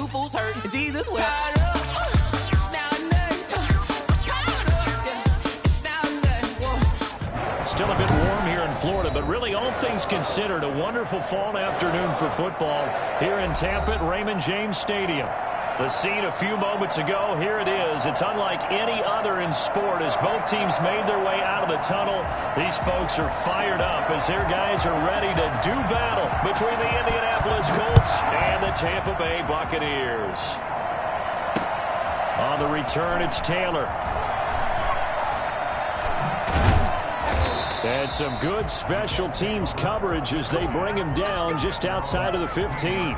fools hurt, and Jesus will. Still a bit warm here in Florida, but really all things considered, a wonderful fall afternoon for football here in Tampa at Raymond James Stadium. The scene a few moments ago, here it is. It's unlike any other in sport as both teams made their way out of the tunnel. These folks are fired up as their guys are ready to do battle between the Indianapolis Colts and the Tampa Bay Buccaneers. On the return, it's Taylor. And some good special teams coverage as they bring him down just outside of the 15.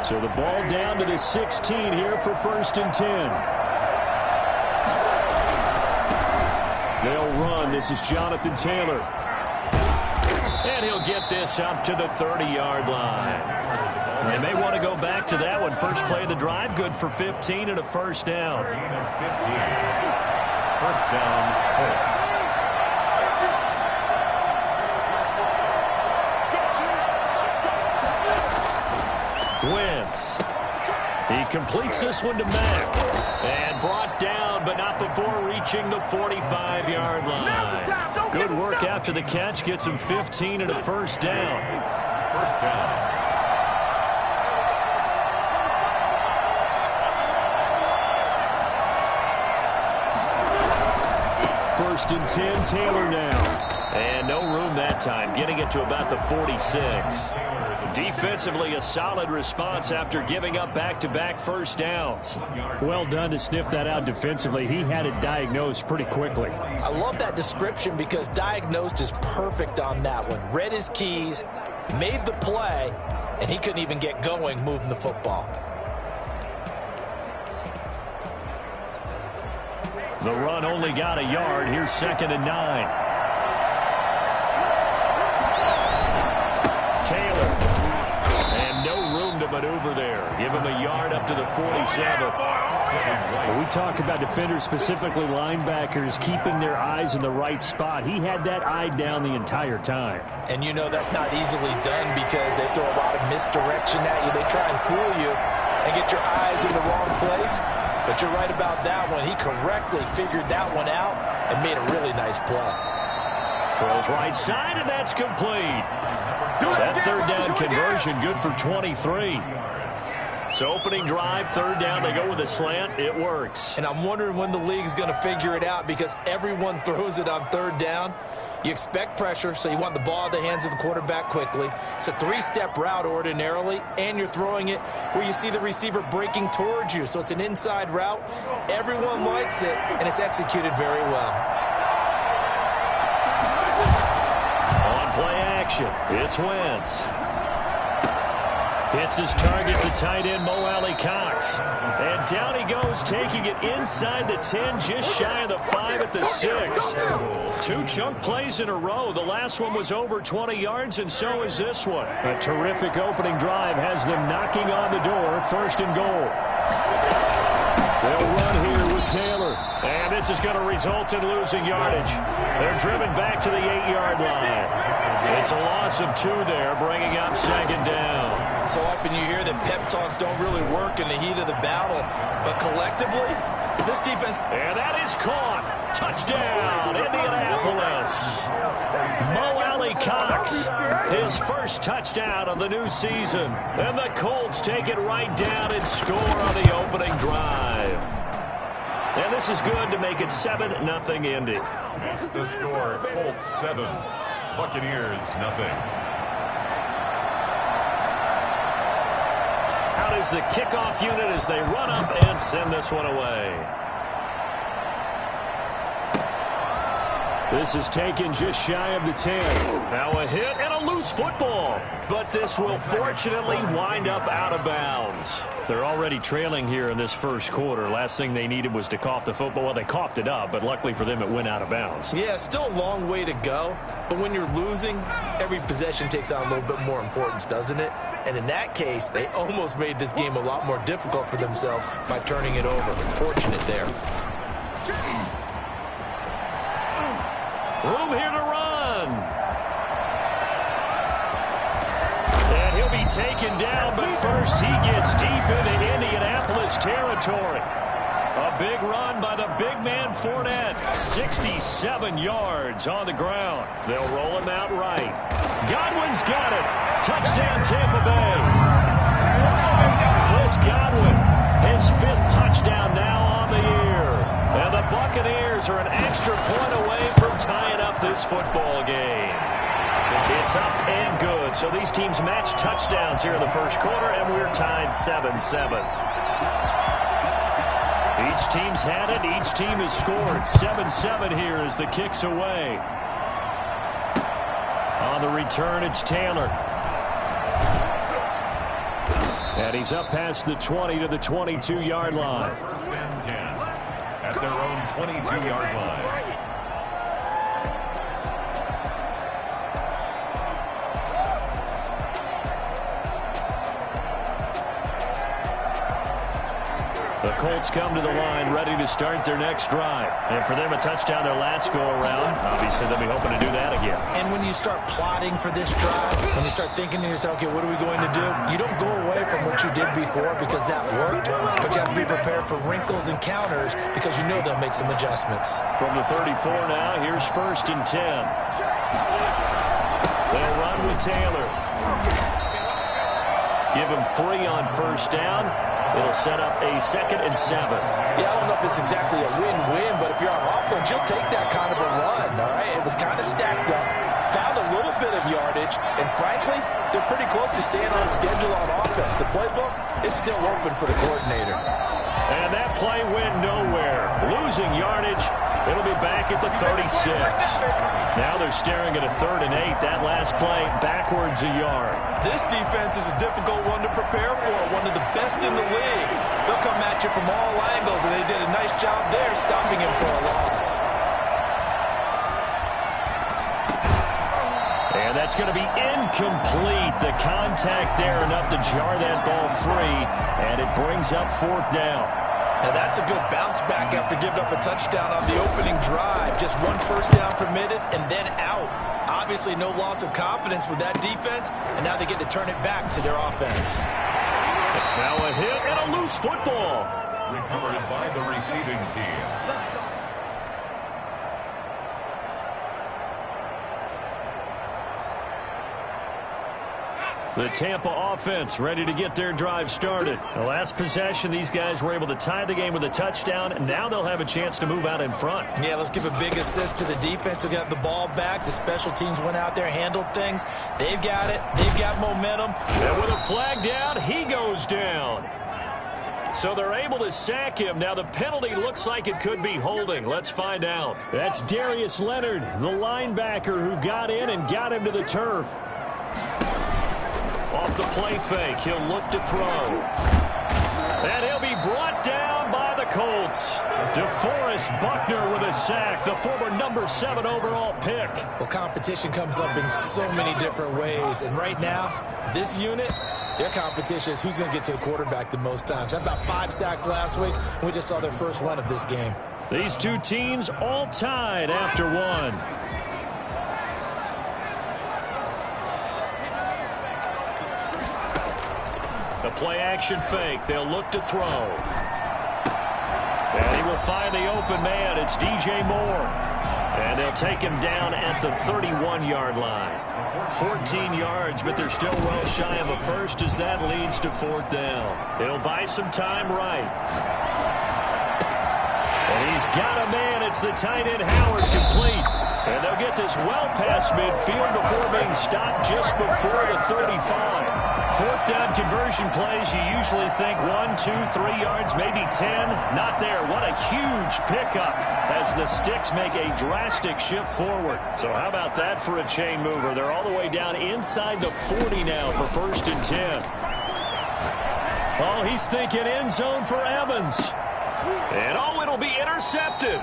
So the ball down to the 16 here for 1st and 10. They'll run. This is Jonathan Taylor. And he'll get this up to the 30-yard line. They may want to go back to that one. First play of the drive, good for 15 and a first down. 15. First down, Colts. Wentz. He completes this one to Mack. And brought down, but not before reaching the 45-yard line. Good work after the catch. Gets him 15 and a first down. First down. First and 10, Taylor now. And no room that time, getting it to about the 46. Defensively, a solid response after giving up back-to-back first downs. Well done to sniff that out defensively. He had it diagnosed pretty quickly. I love that description because diagnosed is perfect on that one. Read his keys, made the play, and he couldn't even get going moving the football. The run only got a yard. Here's 2nd and 9. Taylor. And no room to maneuver there. Give him a yard up to the 47. When we talk about defenders, specifically linebackers, keeping their eyes in the right spot. He had that eye down the entire time. And you know that's not easily done because they throw a lot of misdirection at you. They try and fool you and get your eyes in the wrong place. But you're right about that one. He correctly figured that one out and made a really nice play. Throws right side, and that's complete. That third down conversion good for 23. So opening drive, third down, they go with a slant. It works. And I'm wondering when the league's going to figure it out because everyone throws it on third down. You expect pressure, so you want the ball in the hands of the quarterback quickly. It's a three-step route ordinarily, and you're throwing it where you see the receiver breaking towards you. So it's an inside route. Everyone likes it, and it's executed very well. On play action, it's Wentz. Hits his target, the tight end, Mo Alley Cox. And down he goes, taking it inside the 10, just shy of the 5 at the 6. 2 chunk plays in a row. The last one was over 20 yards, and so is this one. A terrific opening drive has them knocking on the door, 1st and goal. They'll run here with Taylor. And this is going to result in losing yardage. They're driven back to the 8-yard line. It's a loss of 2 there, bringing up 2nd down. So often you hear that pep talks don't really work in the heat of the battle, but collectively, this defense... And that is caught. Touchdown, Indianapolis. Mo Alley Cox, his first touchdown of the new season. And the Colts take it right down and score on the opening drive. And this is good to make it 7-0 Indy. What's the score? Colts 7, Buccaneers 0. Out is the kickoff unit as they run up and send this one away. This is taken just shy of the 10. Now a hit and a loose football. But this will fortunately wind up out of bounds. They're already trailing here in this first quarter. Last thing they needed was to cough the football. Well, they coughed it up, but luckily for them, it went out of bounds. Yeah, still a long way to go. But when you're losing, every possession takes on a little bit more importance, doesn't it? And in that case, they almost made this game a lot more difficult for themselves by turning it over. Fortunate there. Room here to run. And he'll be taken down, but first he gets deep into Indianapolis territory. A big run by the big man Fournette. 67 yards on the ground. They'll roll him out right. Godwin's got it. Touchdown, Tampa Bay. Chris Godwin, his 5th touchdown now on the year. And the Buccaneers are an extra point away from tying up this football game. It's up and good. So these teams match touchdowns here in the first quarter, and we're tied 7-7. Each team's had it. Each team has scored. 7-7 here as the kick's away. On the return, it's Taylor. And he's up past the 20 to the 22-yard line. First and 10 at their own 22-yard line. The Colts come to the line ready to start their next drive. And for them, a touchdown their last go-around. Obviously, they'll be hoping to do that again. And when you start plotting for this drive, when you start thinking to yourself, okay, what are we going to do? You don't go away from what you did before because that worked, but you have to be prepared for wrinkles and counters because you know they'll make some adjustments. From the 34 now, here's 1st and 10. They'll run with Taylor. Give him 3 on 1st down. It'll set up a 2nd and 7. Yeah, I don't know if it's exactly a win-win, but if you're on offense, you'll take that kind of a run, all right? It was kind of stacked up, found a little bit of yardage, and frankly, they're pretty close to staying on schedule on offense. The playbook is still open for the coordinator. And that play went nowhere. Losing yardage. It'll be back at the 36. Now they're staring at a 3rd and 8. That last play backwards a yard. This defense is a difficult one to prepare for, one of the best in the league. They'll come at you from all angles, and they did a nice job there stopping him for a loss. And that's going to be incomplete. The contact there enough to jar that ball free, and it brings up 4th down. Now that's a good bounce back after giving up a touchdown on the opening drive. Just 1 first down permitted and then out. Obviously no loss of confidence with that defense, and now they get to turn it back to their offense. Now a hit and a loose football. Recovered by the receiving team. The Tampa offense ready to get their drive started. The last possession, these guys were able to tie the game with a touchdown. Now they'll have a chance to move out in front. Yeah, let's give a big assist to the defense who got the ball back. The special teams went out there, handled things. They've got it. They've got momentum. And with a flag down, he goes down. So they're able to sack him. Now the penalty looks like it could be holding. Let's find out. That's Darius Leonard, the linebacker who got in and got him to the turf. Off the play fake, he'll look to throw. And he'll be brought down by the Colts. DeForest Buckner with a sack, the former number 7 overall pick. Well, competition comes up in so many different ways. And right now, this unit, their competition is who's going to get to the quarterback the most times. Had about 5 sacks last week, and we just saw their first one of this game. These two teams all tied after 1. The play-action fake. They'll look to throw. And he will find the open man. It's DJ Moore. And they'll take him down at the 31-yard line. 14 yards, but they're still well shy of a first as that leads to 4th down. It'll buy some time right. And he's got a man. It's the tight end Howard complete. And they'll get this well past midfield before being stopped just before the 35. 4th down conversion plays, you usually think 1, 2, 3 yards, maybe 10. Not there. What a huge pickup as the Sticks make a drastic shift forward. So how about that for a chain mover? They're all the way down inside the 40 now for 1st and 10. Oh, he's thinking end zone for Evans. And oh, it'll be intercepted.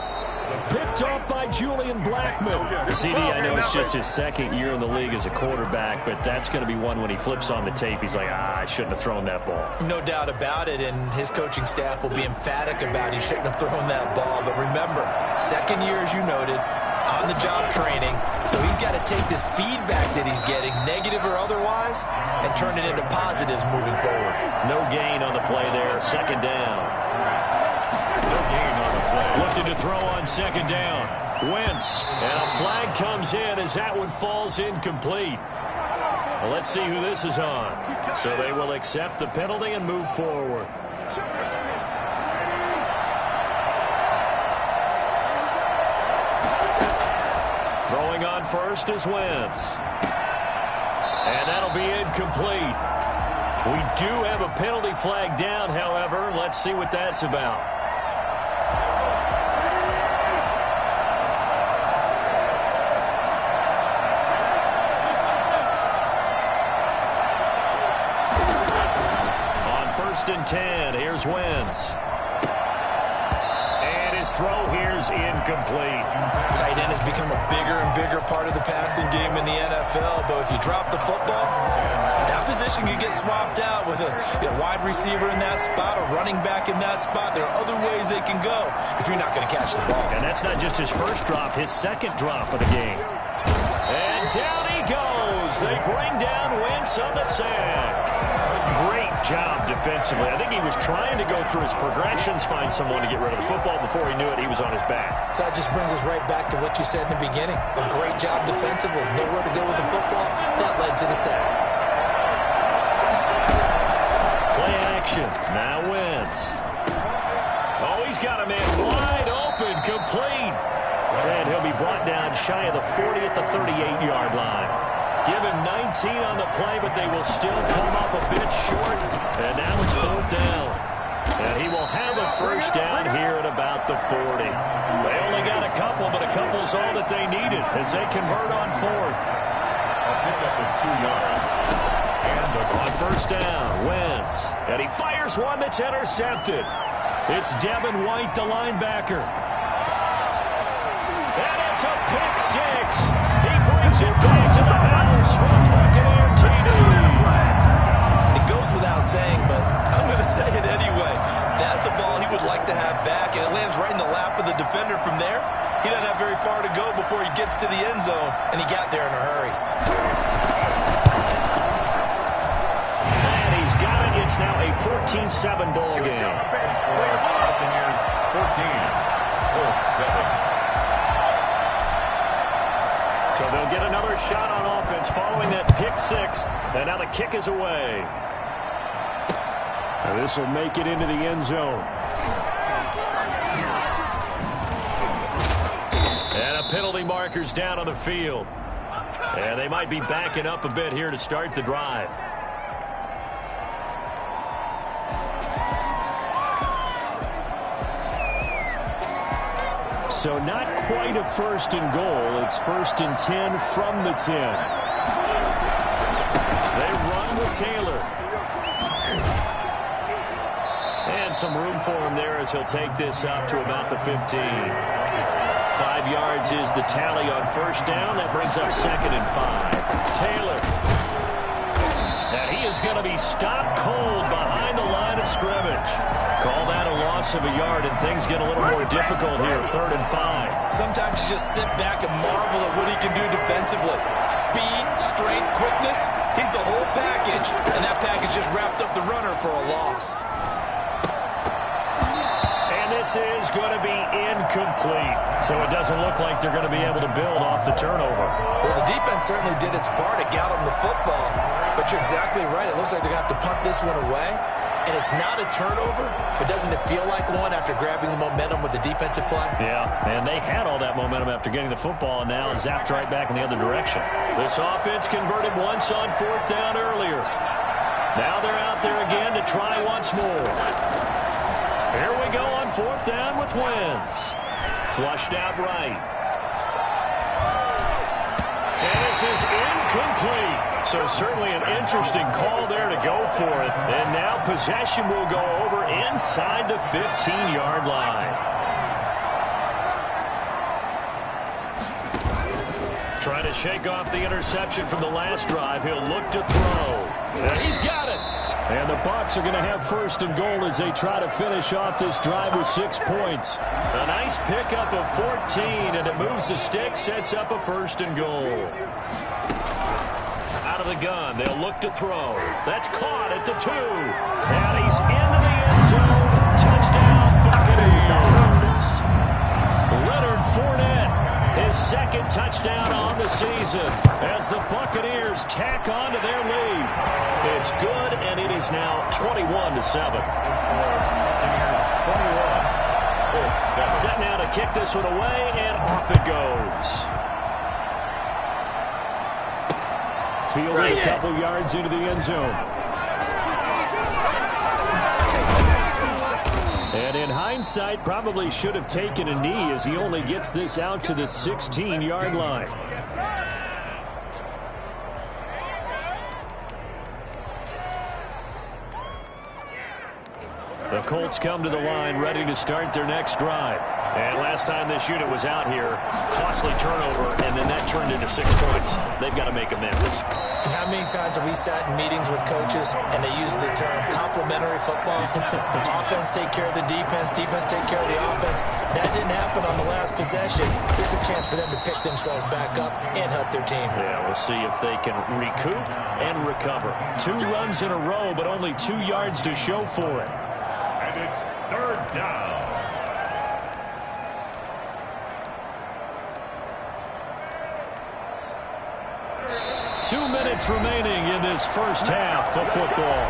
Picked off by Julian Blackmon. CD, I know it's just his 2nd year in the league as a quarterback, but that's going to be one when he flips on the tape. He's like, I shouldn't have thrown that ball. No doubt about it, and his coaching staff will be emphatic about he shouldn't have thrown that ball. But remember, 2nd year, as you noted, on on-the-job training. So he's got to take this feedback that he's getting, negative or otherwise, and turn it into positives moving forward. No gain on the play there. Second down. No gain on the play. Looking to throw on second down. Wentz. And a flag comes in as that one falls incomplete. Well, let's see who this is on. So they will accept the penalty and move forward. Throwing on first is Wentz. And that'll be incomplete. We do have a penalty flag down, however. Let's see what that's about. First and 10. Here's Wentz. And his throw here's incomplete. Tight end has become a bigger and bigger part of the passing game in the NFL. But if you drop the football, that position can get swapped out with a wide receiver in that spot, a running back in that spot. There are other ways they can go if you're not going to catch the ball. And that's not just his first drop, his second drop of the game. And down he goes. They bring down Wentz on the sack. Great job defensively. I think he was trying to go through his progressions, find someone to get rid of the football. Before he knew it, he was on his back. So that just brings us right back to what you said in the beginning. A great job defensively. Nowhere to go with the football. That led to the sack. Play action. Now Wentz. Oh, he's got a man wide open, complete. And he'll be brought down shy of the 40 at the 38-yard line. Give him 19 on the play, but they will still come up a bit short. And now it's fourth down. And he will have a first down here at about the 40. They only got a couple, but a couple's all that they needed as they convert on fourth. A pickup of 2 yards. And on first down, Wentz. And he fires one that's intercepted. It's Devin White, the linebacker. And it's a pick six. He brings it back to the house from Buccaneer TD. It goes without saying, but I'm going to say it anyway. That's a ball he would like to have back, and it lands right in the lap of the defender from there. He doesn't have very far to go before he gets to the end zone, and he got there in a hurry. And he's got it. It's now a 14-7 ball game. Buccaneers 14, Colts 7. So they'll get another shot on offense following that pick six. And now the kick is away. And this will make it into the end zone. And a penalty marker's down on the field. And they might be backing up a bit here to start the drive. So not quite a first and goal. It's first and 10 from the 10. They run with Taylor. And some room for him there as he'll take this up to about the 15. 5 yards is the tally on first down. That brings up second and 5. Taylor. And he is going to be stopped cold behind the line of scrimmage. Call that a loss of a yard, and things get a little more difficult here. Third and 5. Sometimes you just sit back and marvel at what he can do defensively. Speed, strength, quickness. He's the whole package. And that package just wrapped up the runner for a loss. And this is going to be incomplete. So it doesn't look like they're going to be able to build off the turnover. Well, the defense certainly did its part to get him the football. But you're exactly right. It looks like they're going to have to punt this one away. And it's not a turnover, but doesn't it feel like one after grabbing the momentum with the defensive play? Yeah, and they had all that momentum after getting the football, and now zapped right back in the other direction. This offense converted once on fourth down earlier. Now they're out there again to try once more. Here we go on fourth down with Wentz. Flushed out right. And this is incomplete. So certainly an interesting call there to go for it. And now possession will go over inside the 15-yard line. Trying to shake off the interception from the last drive. He'll look to throw. And he's got it. And the Bucs are going to have first and goal as they try to finish off this drive with 6 points. A nice pickup of 14, and it moves the stick, sets up a first and goal. Out of the gun, they'll look to throw. That's caught at the 2. And he's into the end zone. Touchdown, Buccaneers. Leonard Fournette, his second touchdown on the season as the Buccaneers tack on to their lead. It's good, and it is now 21-7. Set now to kick this one away, and off it goes. Fielded a couple yards into the end zone. And in hindsight, probably should have taken a knee as he only gets this out to the 16-yard line. The Colts come to the line ready to start their next drive. And last time this unit was out here, costly turnover, and then that turned into 6 points. They've got to make amends. And how many times have we sat in meetings with coaches and they use the term complementary football? Offense take care of the defense, defense take care of the offense. That didn't happen on the last possession. This is a chance for them to pick themselves back up and help their team. Yeah, we'll see if they can recoup and recover. 2 runs in a row, but only 2 yards to show for it. And it's third down. Two minutes remaining in this first half of football.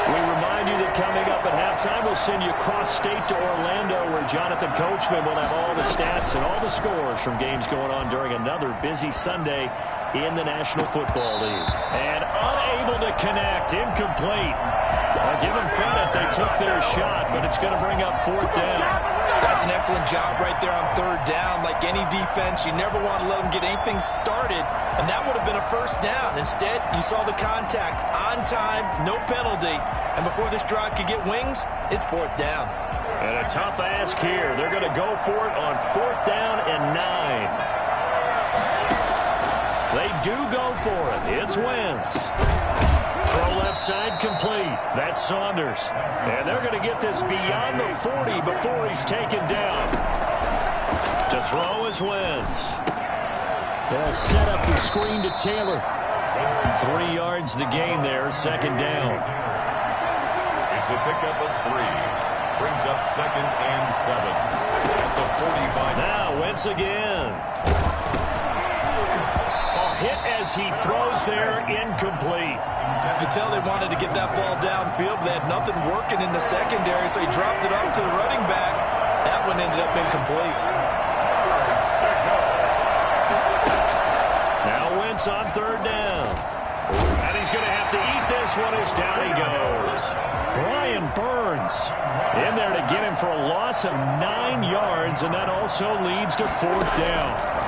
We remind you that coming up at halftime, we'll send you cross-state to Orlando, where Jonathan Coachman will have all the stats and all the scores from games going on during another busy Sunday in the National Football League. And unable to connect, incomplete. I'll give them credit, they took their shot, but it's going to bring up 4th down. That's an excellent job right there on 3rd down. Like any defense, you never want to let them get anything started, and that would have been a 1st down. Instead, you saw the contact on time, no penalty, and before this drive could get wings, it's 4th down. And a tough ask here. They're going to go for it on 4th down and 9. They do go for it. It's Wentz. Throw left side complete. That's Saunders. And they're going to get this beyond the 40 before he's taken down. To throw is Wentz. They'll set up the screen to Taylor. 3 yards the gain there, 2nd down. It's a pickup of 3. Brings up 2nd and 7. At the 45. Now Wentz again. Hit as he throws there, incomplete. You could tell they wanted to get that ball downfield, but they had nothing working in the secondary, so he dropped it off to the running back. That one ended up incomplete. Now Wentz on 3rd down. And he's going to have to eat this one as down he goes. Brian Burns in there to get him for a loss of 9 yards, and that also leads to 4th down.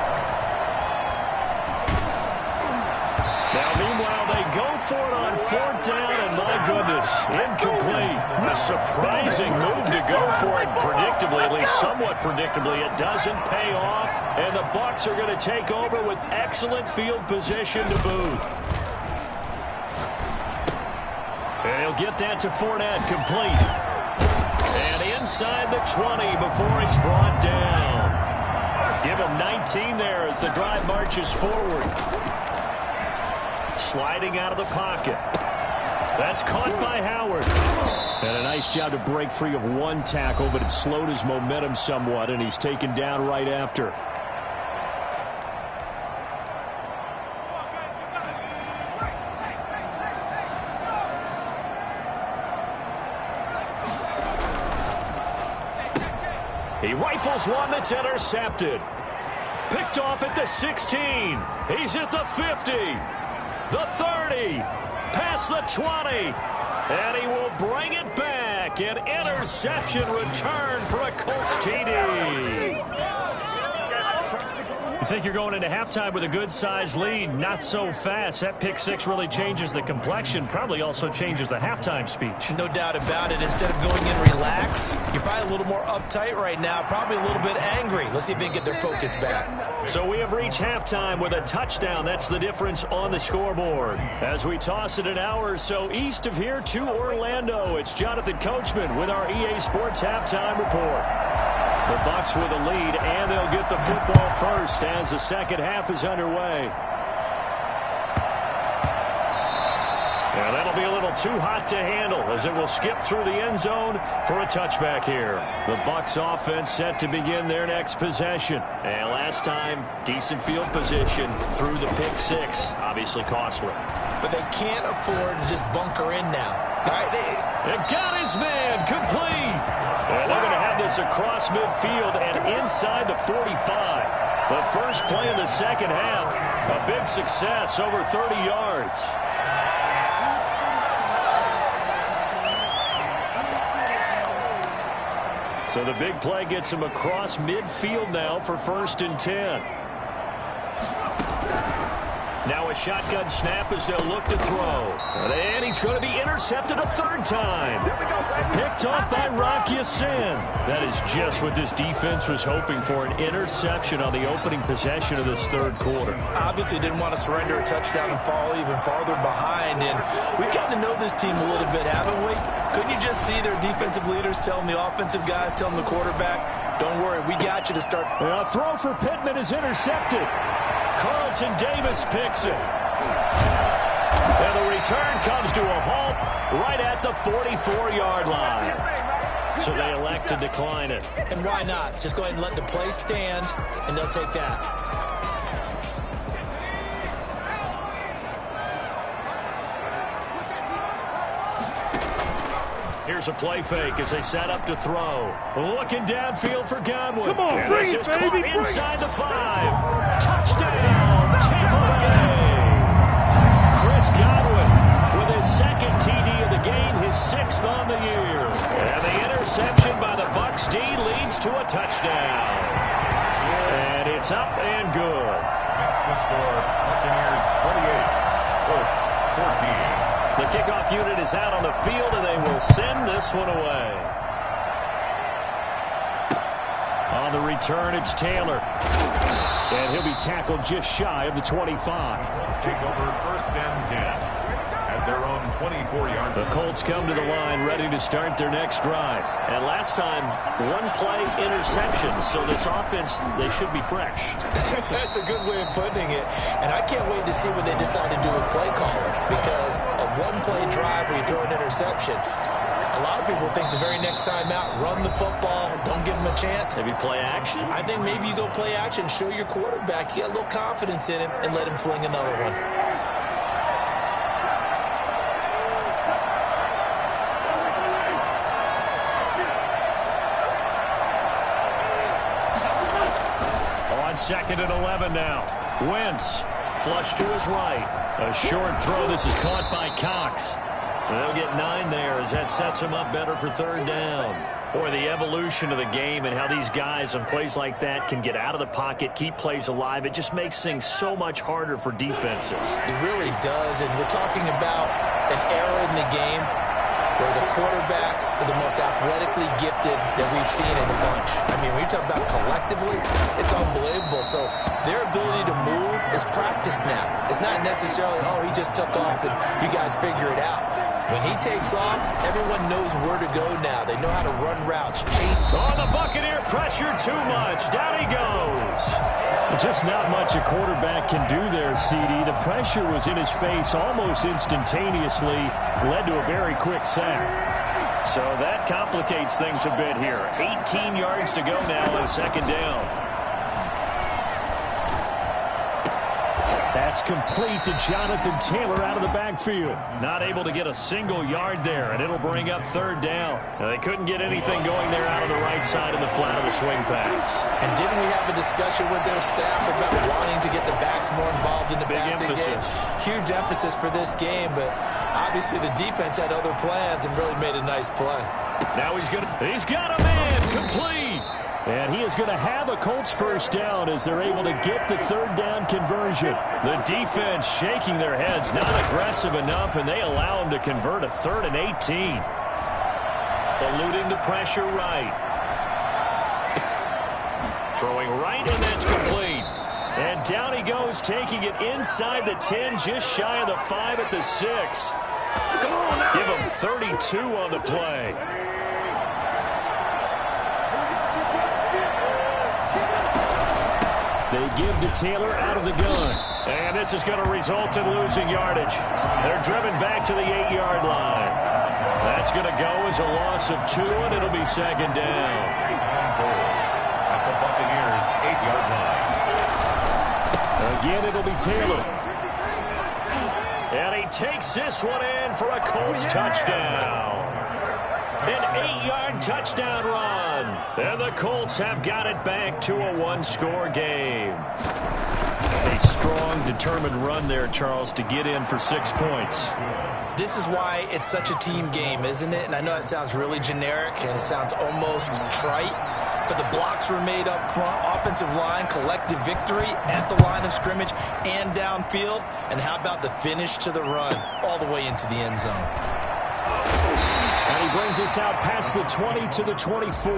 Now, meanwhile, they go for it on 4th down, and my goodness, incomplete. A surprising move to go for it predictably, at least somewhat predictably. It doesn't pay off, and the Bucs are going to take over with excellent field position to boot. And he'll get that to Fournette, complete. And inside the 20 before he's brought down. Give him 19 there as the drive marches forward. Sliding out of the pocket. That's caught by Howard. And a nice job to break free of 1 tackle, but it slowed his momentum somewhat, and he's taken down right after. He rifles one that's intercepted. Picked off at the 16. He's at the 50. The 30, past the 20, and he will bring it back. An interception return for a Colts TD. think you're going into halftime with a good-sized lead. Not so fast. That pick six really changes the complexion, probably also changes the halftime speech. No doubt about it. Instead of going in relaxed, you're probably a little more uptight right now, probably a little bit angry. Let's see if they can get their focus back. So we have reached halftime with a touchdown. That's the difference on the scoreboard. As we toss it an hour or so east of here to Orlando, it's Jonathan Coachman with our EA Sports Halftime Report. The Bucs with a lead, and they'll get the football first as the second half is underway. Yeah, that'll be a little too hot to handle as it will skip through the end zone for a touchback here. The Bucs offense set to begin their next possession. And last time, decent field position through the pick six. Obviously costly. But they can't afford to just bunker in now. All right, it got his man complete. And they're going to have this across midfield and inside the 45. The first play of the second half, a big success, over 30 yards. So the big play gets him across midfield now for 1st and 10. Now a shotgun snap as they'll look to throw. And he's going to be intercepted a third time. Picked off by Rock Ya-Sin. That is just what this defense was hoping for, an interception on the opening possession of this third quarter. Obviously didn't want to surrender a touchdown and fall even farther behind. And we've gotten to know this team a little bit, haven't we? Couldn't you just see their defensive leaders telling the offensive guys, telling the quarterback, don't worry, we got you to start. A throw for Pittman is intercepted. Carlton Davis picks it. And the return comes to a halt right at the 44-yard line. So they elect to decline it. And why not? Just go ahead and let the play stand, and they'll take that. Here's a play fake as they set up to throw. Looking downfield for Godwin. Come on, bring it, baby. Inside the 5. Touchdown, Tampa Bay. Chris Godwin with his second TD of the game, his 6th on the year. And the interception by the Bucs D leads to a touchdown. And it's up and good. That's the score. Buccaneers 28, Colts 14. The kickoff unit is out on the field, and they will send this one away. On the return, it's Taylor. And he'll be tackled just shy of the 25. Let's take over 1st and 10 at their own 24-yard line. The Colts come to the line ready to start their next drive. And last time, one play interception. So this offense, they should be fresh. That's a good way of putting it. And I can't wait to see what they decide to do with play calling. Because a one-play drive where you throw an interception, a lot of people think the very next time out, run the football, don't give them a chance. Maybe play action? I think maybe you go play action, show your quarterback, you get a little confidence in him, and let him fling another one. On 2nd and 11 now. Wentz, flush to his right. A short throw. This is caught by Cox. They'll get 9 there as that sets them up better for 3rd down. Boy, the evolution of the game and how these guys on plays like that can get out of the pocket, keep plays alive, it just makes things so much harder for defenses. It really does, and we're talking about an era in the game where the quarterbacks are the most athletically gifted that we've seen in a bunch. I mean, when you talk about collectively, it's unbelievable. So their ability to move is practiced now. It's not necessarily, oh, he just took off and you guys figure it out. When he takes off, everyone knows where to go now. They know how to run routes, change. Oh, the Buccaneer pressure too much. Down he goes. Just not much a quarterback can do there, CD. The pressure was in his face almost instantaneously. Led to a very quick sack. So that complicates things a bit here. 18 yards to go now on 2nd down. That's complete to Jonathan Taylor out of the backfield. Not able to get a single yard there, and it'll bring up 3rd down. Now, they couldn't get anything going there out of the right side of the flat of the swing pass. And didn't we have a discussion with their staff about wanting to get the backs more involved in the passing game? Huge emphasis for this game, but obviously the defense had other plans and really made a nice play. Now he's got a man complete. And he is going to have a Colts first down as they're able to get the third down conversion. The defense shaking their heads, not aggressive enough, and they allow him to convert a 3rd and 18. Eluding the pressure right. Throwing right, and that's complete. And down he goes, taking it inside the 10, just shy of the 5 at the 6. Come on now. Give him 32 on the play. They give to Taylor out of the gun. And this is going to result in losing yardage. They're driven back to the 8-yard line. That's going to go as a loss of 2, and it'll be 2nd down. At the Buccaneers' 8-yard line. Again, it'll be Taylor. And he takes this one in for a Colts touchdown. An 8-yard touchdown run. And the Colts have got it back to a 1-score game. A strong, determined run there, Charles, to get in for 6 points. This is why it's such a team game, isn't it? And I know it sounds really generic and it sounds almost trite, but the blocks were made up front, offensive line, collective victory at the line of scrimmage and downfield. And how about the finish to the run all the way into the end zone? And he brings us out past the 20 to the 24.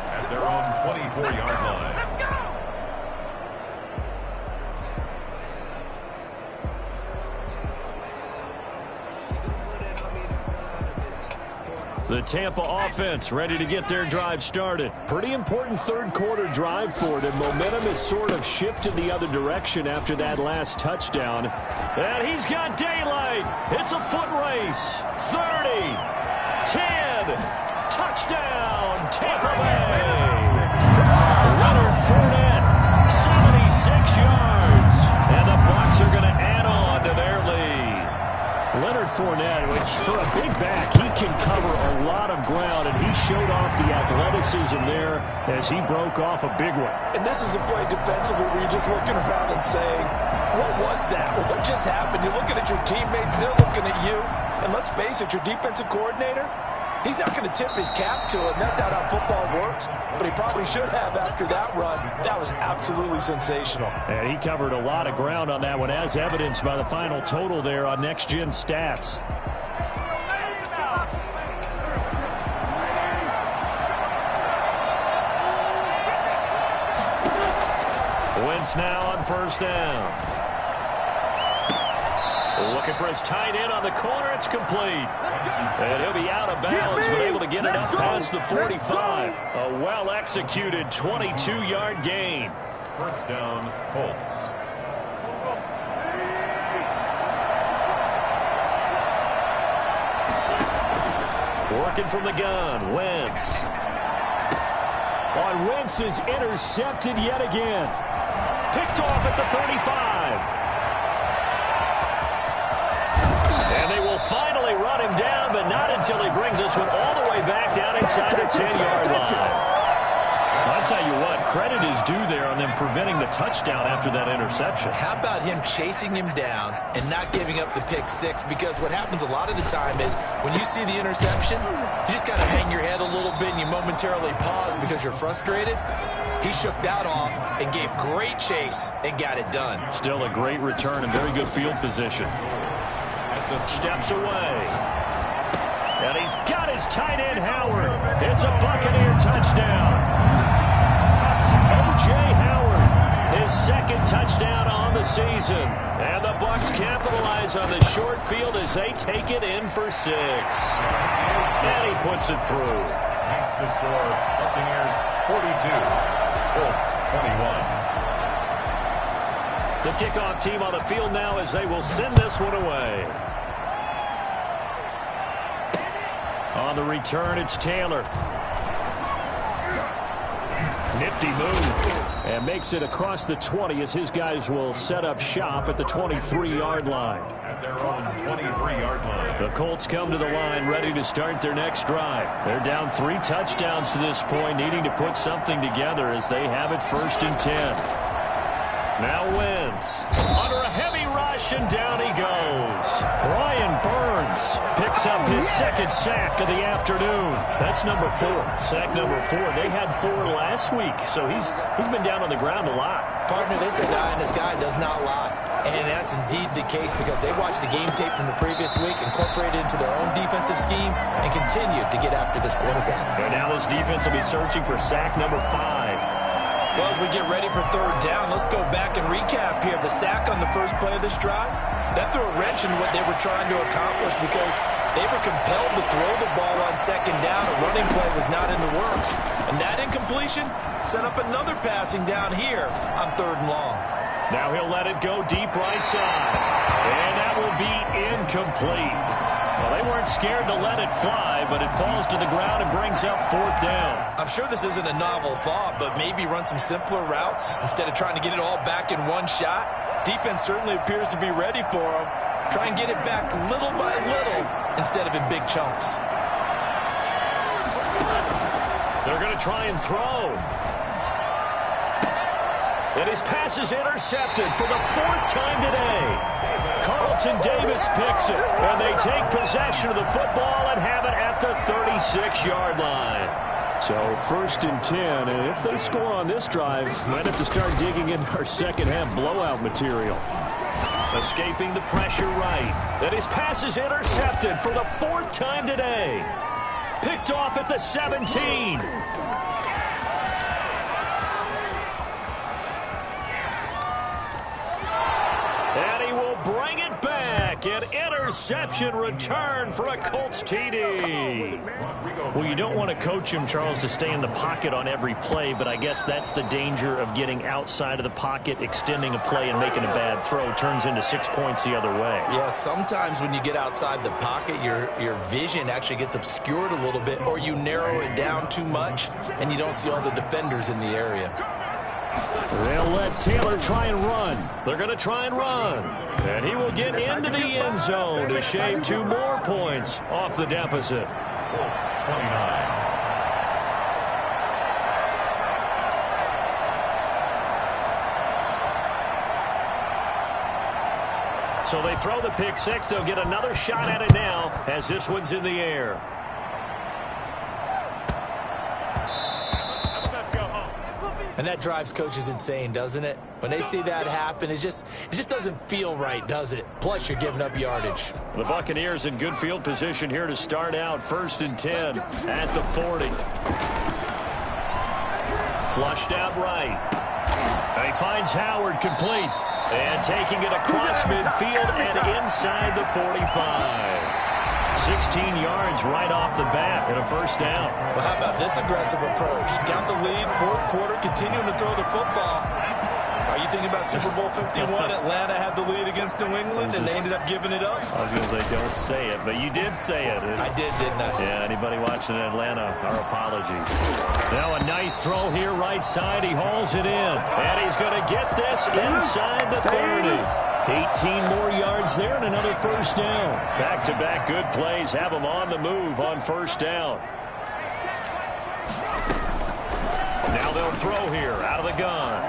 At their own 24-yard line. The Tampa offense ready to get their drive started. Pretty important third-quarter drive for them. Momentum has sort of shifted the other direction after that last touchdown. And he's got daylight. It's a foot race. 30, 10, touchdown, Tampa Bay. Leonard Fournette, 76 yards. And the Bucs are going to add on to their lead. Leonard Fournette, which for a big back, he can cover a lot of ground, and he showed off the athleticism there as he broke off a big one. And this is a play defensively where you're just looking around and saying, what was that? What just happened? You're looking at your teammates, they're looking at you. And let's face it, your defensive coordinator, he's not going to tip his cap to him. That's not how football works, but he probably should have after that run. That was absolutely sensational. And he covered a lot of ground on that one, as evidenced by the final total there on Next Gen Stats. Wentz now on first down. Looking for his tight end on the corner. It's complete. And he'll be out of bounds, but able to get it up past the 45. A well-executed 22-yard gain. First down, Colts. Working from the gun, Wentz. Wentz is intercepted yet again. Picked off at the 35. And they will finally run him down, but not until he brings this one all the way back down inside the 10-yard line. I'll tell you what, credit is due there on them preventing the touchdown after that interception. How about him chasing him down and not giving up the pick six? Because what happens a lot of the time is when you see the interception, you just kind of hang your head a little bit and you momentarily pause because you're frustrated. He shook that off and gave great chase and got it done. Still a great return and very good field position. Steps away. And he's got his tight end, Howard. It's a Buccaneer touchdown. O.J. Howard, his second touchdown on the season. And the Bucs capitalize on the short field as they take it in for 6. And he puts it through. Makes the score Buccaneers 42, Colts 21. The kickoff team on the field now as they will send this one away. On the return, it's Taylor. Nifty move. And makes it across the 20 as his guys will set up shop at the 23-yard line. At their own 23-yard line. The Colts come to the line ready to start their next drive. They're down 3 touchdowns to this point, needing to put something together as they have it 1st and 10. Now Wentz under a heavy rush, and down he goes. Brian Burns Brooks picks up his second sack of the afternoon. That's number 4. Sack number 4. They had 4 last week, so he's been down on the ground a lot. Partner, they say guy in the sky does not lie. And that's indeed the case because they watched the game tape from the previous week, incorporated it into their own defensive scheme, and continued to get after this quarterback. And now this defense will be searching for sack number 5. Well, as we get ready for third down, let's go back and recap here. The sack on the first play of this drive, that threw a wrench in what they were trying to accomplish because they were compelled to throw the ball on second down. A running play was not in the works. And that incompletion set up another passing down here on third and long. Now he'll let it go deep right side. And that will be incomplete. Well, they weren't scared to let it fly, but it falls to the ground and brings up fourth down. I'm sure this isn't a novel thought, but maybe run some simpler routes instead of trying to get it all back in one shot. Defense certainly appears to be ready for them. Try and get it back little by little instead of in big chunks. They're going to try and throw. And his pass is intercepted for the 4th time today. Carlton Davis picks it, and they take possession of the football and have it at the 36-yard line. So 1st and 10, and if they score on this drive, might have to start digging in our second-half blowout material. Escaping the pressure right. And his pass is intercepted for the 4th time today. Picked off at the 17. And he will bring it back. An interception return for a Colts TD. Well, you don't want to coach him, Charles, to stay in the pocket on every play, but I guess that's the danger of getting outside of the pocket, extending a play, and making a bad throw. Turns into 6 points the other way. Yeah, sometimes when you get outside the pocket, your vision actually gets obscured a little bit, or you narrow it down too much, and you don't see all the defenders in the area. They'll let Taylor try and run. They're going to try and run. And he will get into the end zone to shave 2 more points off the deficit. Colts 29. So they throw the pick 6. They'll get another shot at it now as this one's in the air. And that drives coaches insane, doesn't it? When they see that happen, it just doesn't feel right, does it? Plus, you're giving up yardage. The Buccaneers in good field position here to start out. 1st and 10 at the 40. Flushed out right. And he finds Howard complete. And taking it across midfield and inside the 45. 16 yards right off the bat and a 1st down. Well, how about this aggressive approach? Got the lead, 4th quarter, continuing to throw the football. Are you thinking about Super Bowl 51? Atlanta had the lead against New England, and they ended up giving it up? I was going to say, don't say it, but you did say it. I did, didn't I? Yeah, anybody watching in Atlanta, our apologies. Now a nice throw here right side. He hauls it in, and he's going to get this inside the 30. 18 more yards there and another 1st down. Back-to-back good plays have him on the move on 1st down. Now they'll throw here out of the gun.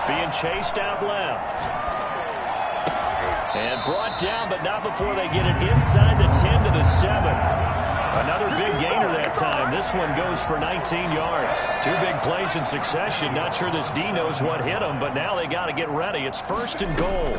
Being chased out left. And brought down, but not before they get it inside the 10 to the 7. Another big gainer that time. This one goes for 19 yards. 2 big plays in succession. Not sure this D knows what hit him, but now they got to get ready. It's 1st and goal.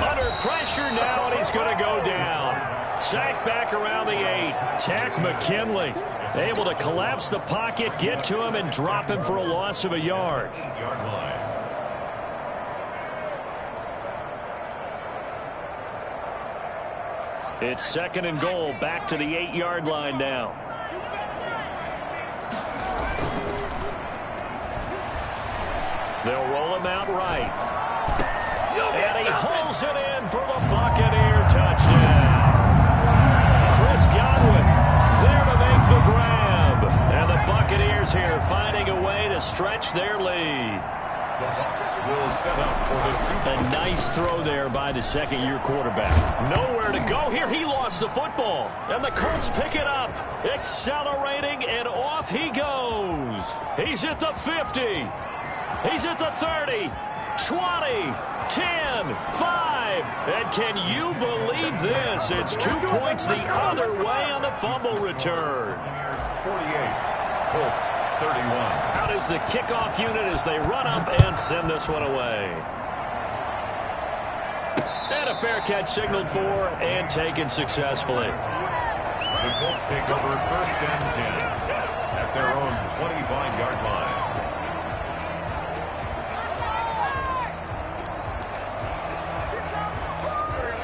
Under pressure now, and he's going to go down. Sacked back around the 8. Tack McKinley able to collapse the pocket, get to him, and drop him for a loss of a yard. It's 2nd and goal, back to the 8-yard line now. They'll roll him out right. And he hauls it in for the Buccaneer touchdown. Chris Godwin there to make the grab. And the Buccaneers here finding a way to stretch their lead. The Bucs will set up for the A nice throw there by the 2nd-year quarterback. Nowhere to go here. He lost the football. And the Colts pick it up. Accelerating, and off he goes. He's at the 50. He's at the 30, 20, 10, 5. And can you believe this? It's 2 points the other way on the fumble return. 48, Colts 31. Out is the kickoff unit as they run up and send this one away. And a fair catch signaled for and taken successfully. The Colts take over 1st and 10 at their own 25-yard line.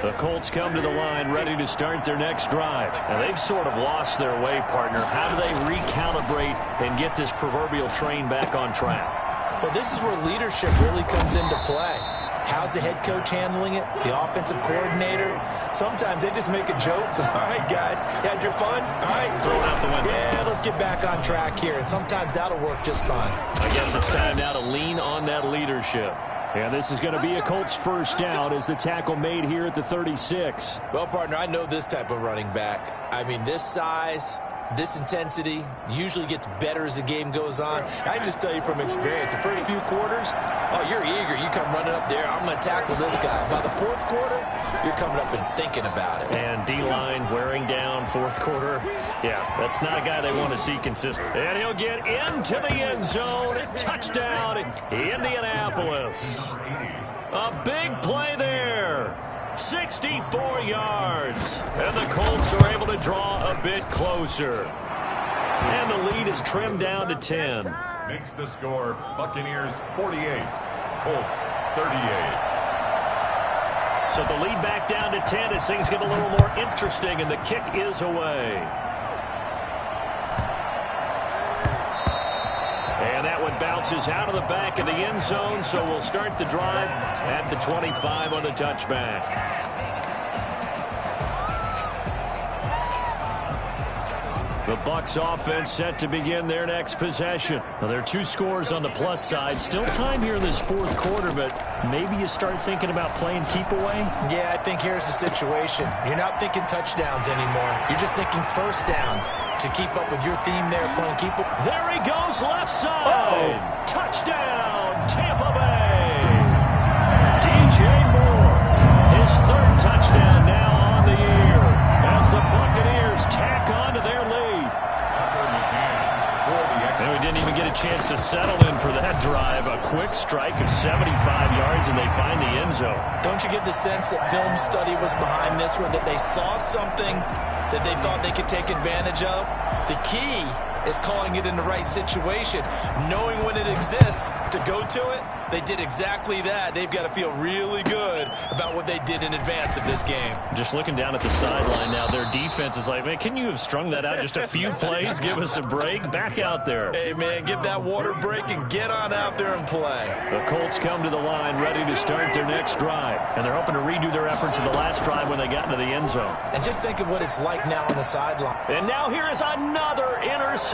The Colts come to the line ready to start their next drive. And they've sort of lost their way, partner. How do they recalibrate and get this proverbial train back on track? Well, this is where leadership really comes into play. How's the head coach handling it? The offensive coordinator? Sometimes they just make a joke. All right, guys, had your fun? All right. Throw it out the window. Yeah, let's get back on track here. And sometimes that'll work just fine. I guess it's time now to lean on that leadership. And this is going to be a Colts first down as the tackle made here at the 36. Well, partner, I know this type of running back. I mean, this size, this intensity usually gets better as the game goes on. I just tell you from experience, the first few quarters, oh, you're eager. You come running up there, I'm going to tackle this guy. By the 4th quarter, you're coming up and thinking about it. And D-line wearing down 4th quarter. Yeah, that's not a guy they want to see consistent. And he'll get into the end zone. Touchdown, Indianapolis. A big play there. 64 yards. And the Colts are able to draw a bit closer. And the lead is trimmed down to 10. Makes the score Buccaneers 48, Colts 38. So the lead back down to 10 as things get a little more interesting, and the kick is away. And that one bounces out of the back of the end zone, so we'll start the drive at the 25 on the touchback. The Bucs offense set to begin their next possession. Now, there are 2 scores on the plus side. Still time here in this 4th quarter, but maybe you start thinking about playing keep away? Yeah, I think here's the situation. You're not thinking touchdowns anymore. You're just thinking first downs to keep up with your theme there, playing keep away. There he goes, left side. Oh. Touchdown, Tampa Bay. DJ Moore, his 3rd touchdown now on the year as the Buccaneers tack on to their lead. And we didn't even get a chance to settle in for that drive. A quick strike of 75 yards, and they find the end zone. Don't you get the sense that film study was behind this one, that they saw something that they thought they could take advantage of? The key is calling it in the right situation, knowing when it exists to go to it. They did exactly that. They've got to feel really good about what they did in advance of this game. Just looking down at the sideline now, their defense is like, man, can you have strung that out just a few plays? Give us a break. Back out there. Hey, man, give that water break and get on out there and play. The Colts come to the line ready to start their next drive, and they're hoping to redo their efforts in the last drive when they got into the end zone. And just think of what it's like now on the sideline. And now here is another interception.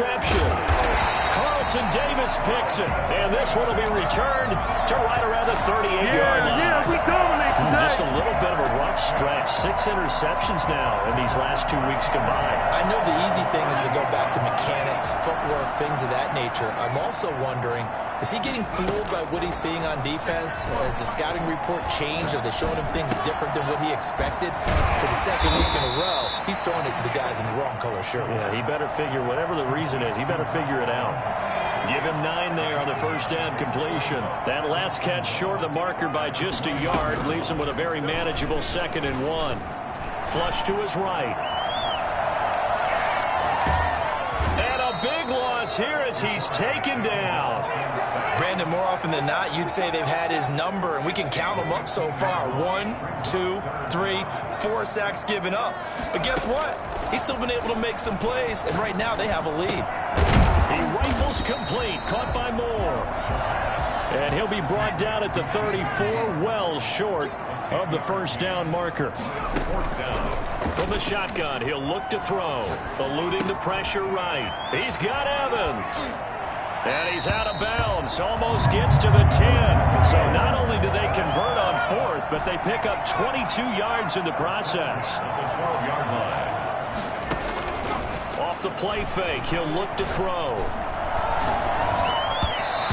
Carlton Davis picks it, and this one will be returned to right around the 38-yard line. Yeah, we dominate today. Just a little bit of a rough stretch. 6 interceptions now in these last 2 weeks combined. I know the easy thing is to go back to mechanics, footwork, things of that nature. I'm also wondering, is he getting fooled by what he's seeing on defense? Has the scouting report changed? Are they showing him things different than what he expected? For the 2nd week in a row, he's throwing it to the guys in the wrong color shirts. Yeah, he better figure, whatever the reason is, he better figure it out. Give him 9 there on the first down completion. That last catch short of the marker by just a yard leaves him with a very manageable 2nd and 1. Flush to his right. And a big loss here as he's taken down. Brandon, more often than not, you'd say they've had his number, and we can count them up so far. 1, 2, 3, 4 sacks given up. But guess what? He's still been able to make some plays, and right now they have a lead. He rifles complete, caught by Moore. And he'll be brought down at the 34, well short of the first down marker. 4th down. From the shotgun, he'll look to throw, eluding the pressure right. He's got Evans. And he's out of bounds, almost gets to the 10. So not only do they convert on 4th, but they pick up 22 yards in the process. The 12-yard line. Off the play fake, he'll look to throw.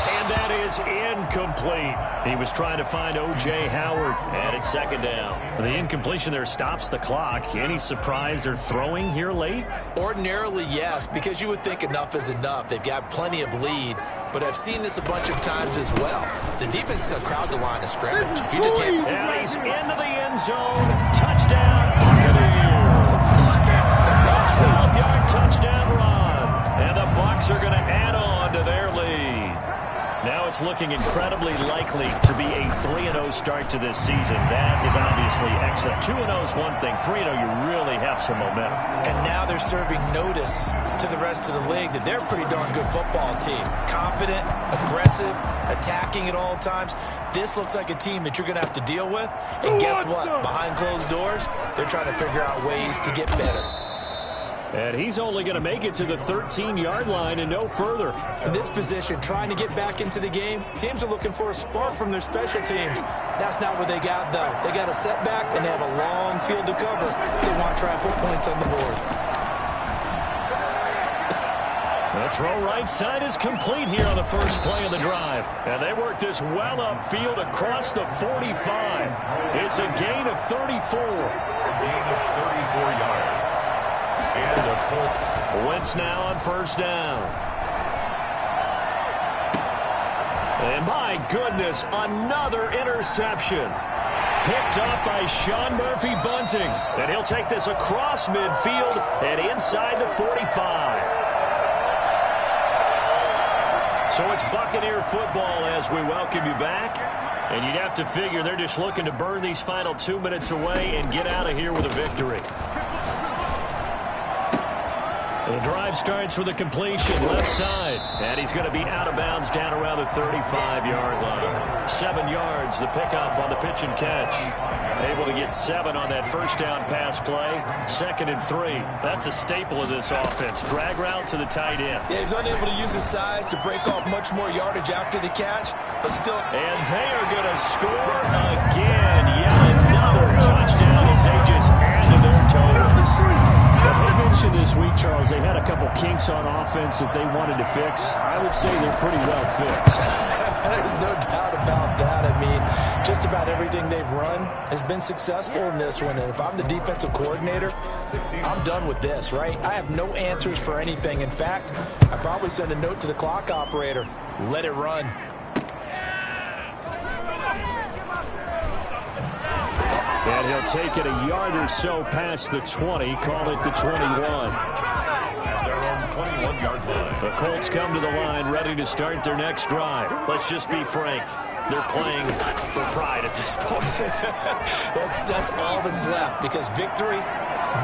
And that is incomplete. He was trying to find O.J. Howard, and it's second down. The incompletion there stops the clock. Any surprise they're throwing here late? Ordinarily, yes, because you would think enough is enough. They've got plenty of lead, but I've seen this a bunch of times as well. The defense is going to crowd the line of scrimmage. If you just hit... And he's into the end zone. Touchdown, Buccaneers. A 12-yard touchdown run. And the Bucs are going to add on to their lead. Now it's looking incredibly likely to be a 3-0 start to this season. That is obviously excellent. 2-0 is one thing. 3-0, you really have some momentum. And now they're serving notice to the rest of the league that they're a pretty darn good football team. Confident, aggressive, attacking at all times. This looks like a team that you're going to have to deal with. And guess what? Behind closed doors, they're trying to figure out ways to get better. And he's only going to make it to the 13-yard line and no further. In this position, trying to get back into the game, teams are looking for a spark from their special teams. That's not what they got, though. They got a setback, and they have a long field to cover. They want to try and put points on the board. The throw right side is complete here on the first play of the drive. And they work this well upfield across the 45. It's a gain of 34. A gain of 34 yards. And the Colts. Wentz now on first down. And my goodness, another interception. Picked up by Sean Murphy Bunting. And he'll take this across midfield and inside the 45. So it's Buccaneer football as we welcome you back. And you'd have to figure they're just looking to burn these final 2 minutes away and get out of here with a victory. The drive starts with a completion left side. And he's going to be out of bounds down around the 35-yard line. 7 yards, the pickup on the pitch and catch. Able to get 7 on that first down pass play. 2nd and 3. That's a staple of this offense. Drag route to the tight end. Yeah, he's unable to use his size to break off much more yardage after the catch, but still. And they are going to score again. Yet another touchdown as they just add to their totals. They mentioned this week, Charles, they had a couple kinks on offense that they wanted to fix. I would say they're pretty well fixed. There's no doubt about that. I mean, just about everything they've run has been successful in this one. And if I'm the defensive coordinator, I'm done with this, right? I have no answers for anything. In fact, I probably send a note to the clock operator. Let it run. And he'll take it a yard or so past the 20, call it the 21. Their own 21-yard line. The Colts come to the line, ready to start their next drive. Let's just be frank. They're playing for pride at this point. That's all that's left, because victory,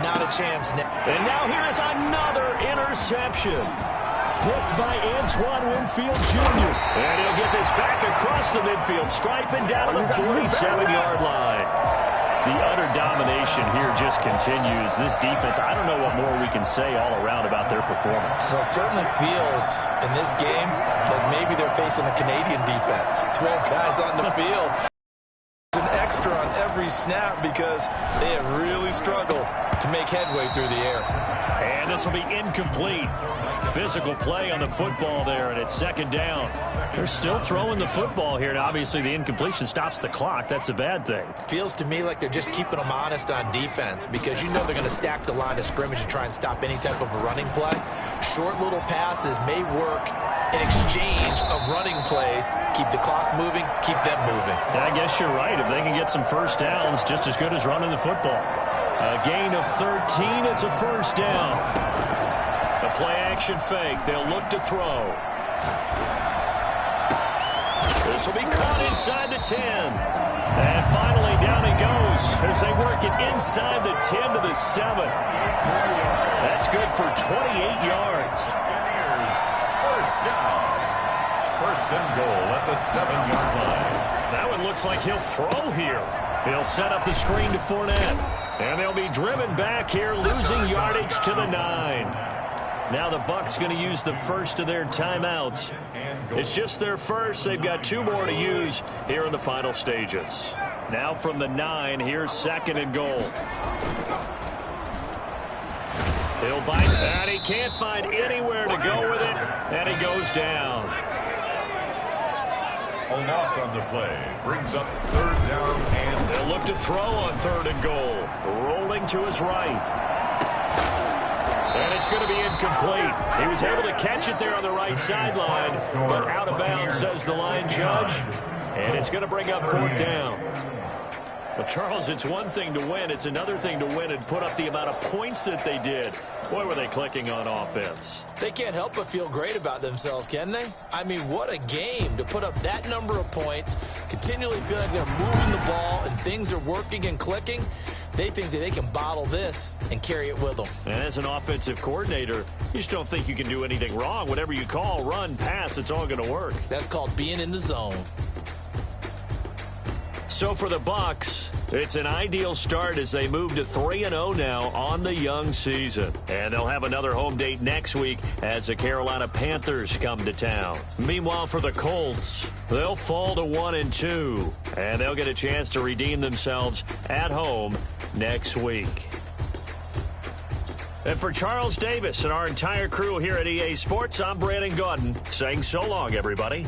not a chance now. And now here is another interception. Picked by Antoine Winfield Jr. And he'll get this back across the midfield stripe and down to the 47-yard line. The utter domination here just continues. This defense, I don't know what more we can say all around about their performance. Well, it certainly feels in this game like maybe they're facing a Canadian defense. 12 guys on the field. An extra on every snap because they have really struggled to make headway through the air. And this will be incomplete. Physical play on the football there, and it's 2nd down. They're still throwing the football here, and obviously the incompletion stops the clock. That's a bad thing. Feels to me like they're just keeping them honest on defense, because you know they're going to stack the line of scrimmage and try and stop any type of a running play. Short little passes may work in exchange of running plays. Keep the clock moving, keep them moving. I guess you're right. If they can get some first downs, just as good as running the football. A gain of 13, it's a first down. The play action fake. They'll look to throw. This will be caught inside the 10. And finally down he goes as they work it inside the 10 to the 7. That's good for 28 yards. First down. First and goal at the 7-yard line. That one looks like he'll throw here. He'll set up the screen to Fournette. And they'll be driven back here, losing yardage to the 9. Now the Bucs going to use the first of their timeouts. It's just their first. They've got 2 more to use here in the final stages. Now from the 9, here's 2nd and goal. He'll bite that. He can't find anywhere to go with it, and he goes down. A loss on the play brings up third down and they'll look to throw on 3rd and goal. Rolling to his right. And it's going to be incomplete. He was able to catch it there on the right sideline, but out of bounds, says the line judge. And it's going to bring up 4th down. Well, Charles, it's one thing to win. It's another thing to win and put up the amount of points that they did. Boy, were they clicking on offense. They can't help but feel great about themselves, can they? I mean, what a game to put up that number of points, continually feel like they're moving the ball and things are working and clicking. They think that they can bottle this and carry it with them. And as an offensive coordinator, you just don't think you can do anything wrong. Whatever you call, run, pass, it's all going to work. That's called being in the zone. So for the Bucs, it's an ideal start as they move to 3-0 now on the young season. And they'll have another home date next week as the Carolina Panthers come to town. Meanwhile, for the Colts, they'll fall to 1-2. And they'll get a chance to redeem themselves at home next week. And for Charles Davis and our entire crew here at EA Sports, I'm Brandon Gaudin saying so long, everybody.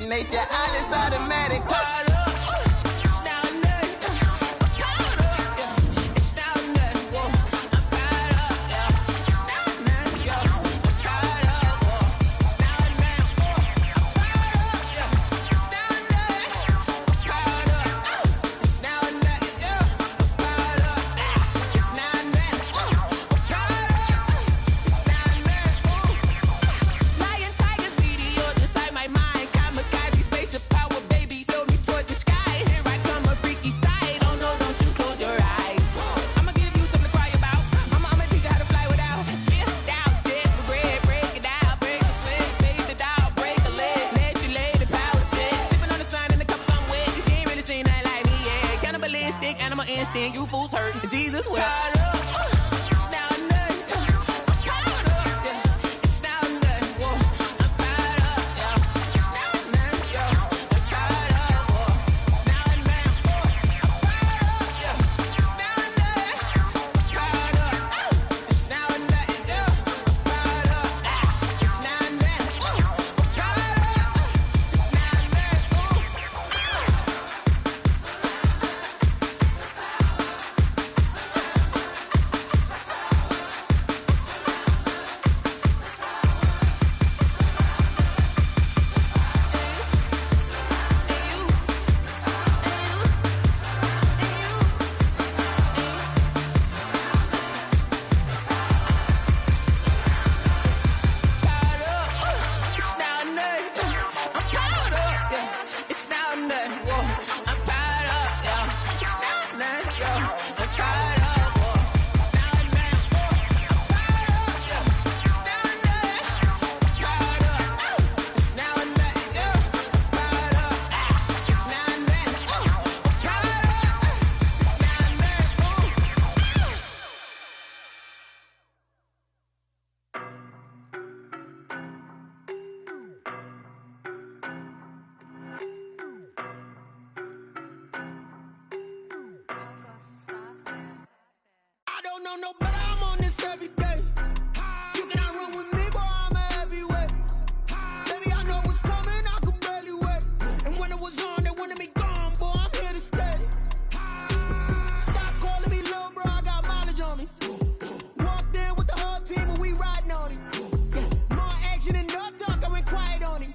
second nature. All is automatic. Caught up. You fools hurt. Jesus wept. No, but I'm on this every day. You cannot run with me, boy, I'm a heavyweight. Baby, I know what's coming, I could barely wait. And when it was on, they wanted me gone, boy, I'm here to stay. Stop calling me little bro, I got mileage on me. Walked in with the whole team and we riding on him. More action and no talk, I went quiet on him.